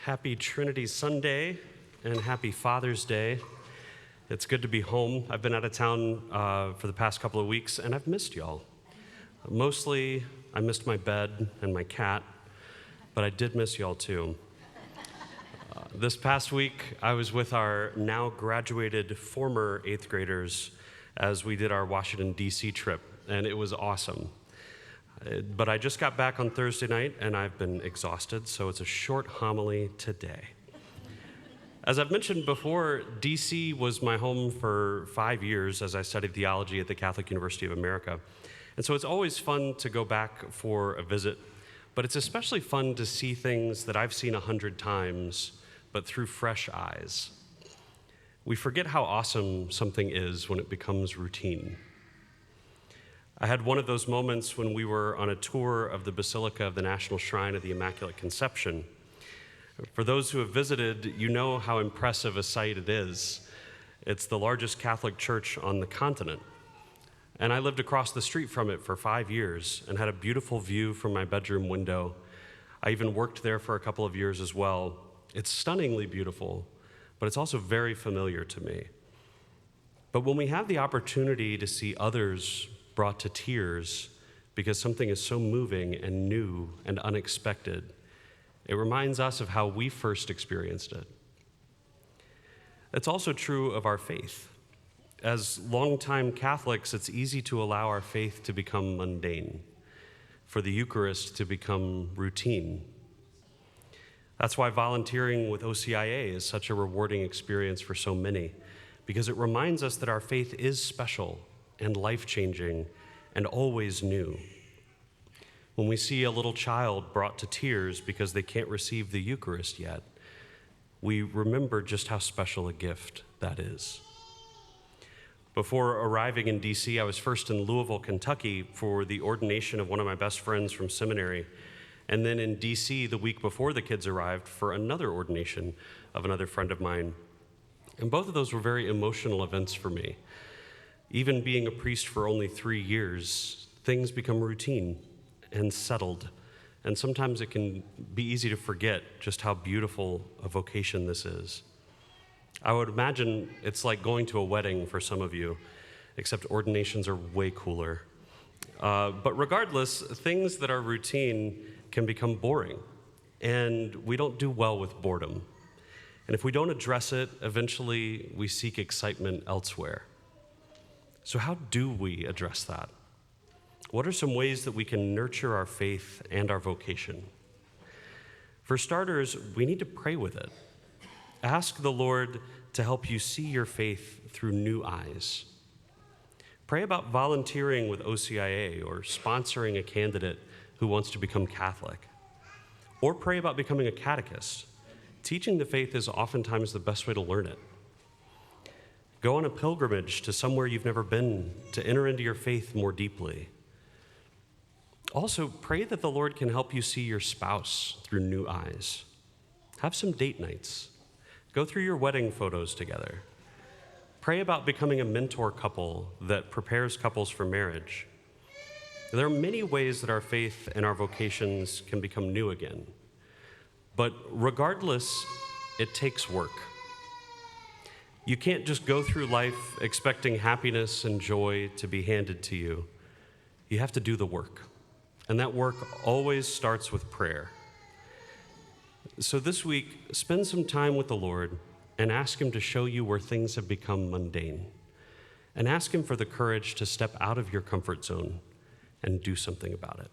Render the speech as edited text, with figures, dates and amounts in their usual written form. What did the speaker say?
Happy Trinity Sunday and happy Father's Day. It's good to be home. I've been out of town for the past couple of weeks, and I've missed y'all. Mostly, I missed my bed and my cat, but I did miss y'all too. This past week, I was with our now graduated former 8th graders as we did our Washington, D.C. trip, and it was awesome. But I just got back on Thursday night, and I've been exhausted, so it's a short homily today. As I've mentioned before, D.C. was my home for 5 years as I studied theology at the Catholic University of America. And so it's always fun to go back for a visit, but it's especially fun to see things that I've seen 100 times, but through fresh eyes. We forget how awesome something is when it becomes routine. I had one of those moments when we were on a tour of the Basilica of the National Shrine of the Immaculate Conception. For those who have visited, you know how impressive a sight it is. It's the largest Catholic church on the continent. And I lived across the street from it for 5 years and had a beautiful view from my bedroom window. I even worked there for a couple of years as well. It's stunningly beautiful, but it's also very familiar to me. But when we have the opportunity to see others brought to tears because something is so moving and new and unexpected, it reminds us of how we first experienced it. It's also true of our faith. As longtime Catholics, it's easy to allow our faith to become mundane, for the Eucharist to become routine. That's why volunteering with OCIA is such a rewarding experience for so many, because it reminds us that our faith is special and life-changing and always new. When we see a little child brought to tears because they can't receive the Eucharist yet, we remember just how special a gift that is. Before arriving in D.C., I was first in Louisville, Kentucky for the ordination of one of my best friends from seminary, and then in D.C. the week before the kids arrived for another ordination of another friend of mine. And both of those were very emotional events for me. Even being a priest for only 3 years, things become routine and settled, and sometimes it can be easy to forget just how beautiful a vocation this is. I would imagine it's like going to a wedding for some of you, except ordinations are way cooler. But regardless, things that are routine can become boring, and we don't do well with boredom. And if we don't address it, eventually we seek excitement elsewhere. So how do we address that? What are some ways that we can nurture our faith and our vocation? For starters, we need to pray with it. Ask the Lord to help you see your faith through new eyes. Pray about volunteering with OCIA or sponsoring a candidate who wants to become Catholic. Or pray about becoming a catechist. Teaching the faith is oftentimes the best way to learn it. Go on a pilgrimage to somewhere you've never been to enter into your faith more deeply. Also, pray that the Lord can help you see your spouse through new eyes. Have some date nights. Go through your wedding photos together. Pray about becoming a mentor couple that prepares couples for marriage. There are many ways that our faith and our vocations can become new again. But regardless, it takes work. You can't just go through life expecting happiness and joy to be handed to you. You have to do the work. And that work always starts with prayer. So this week, spend some time with the Lord and ask Him to show you where things have become mundane. And ask Him for the courage to step out of your comfort zone and do something about it.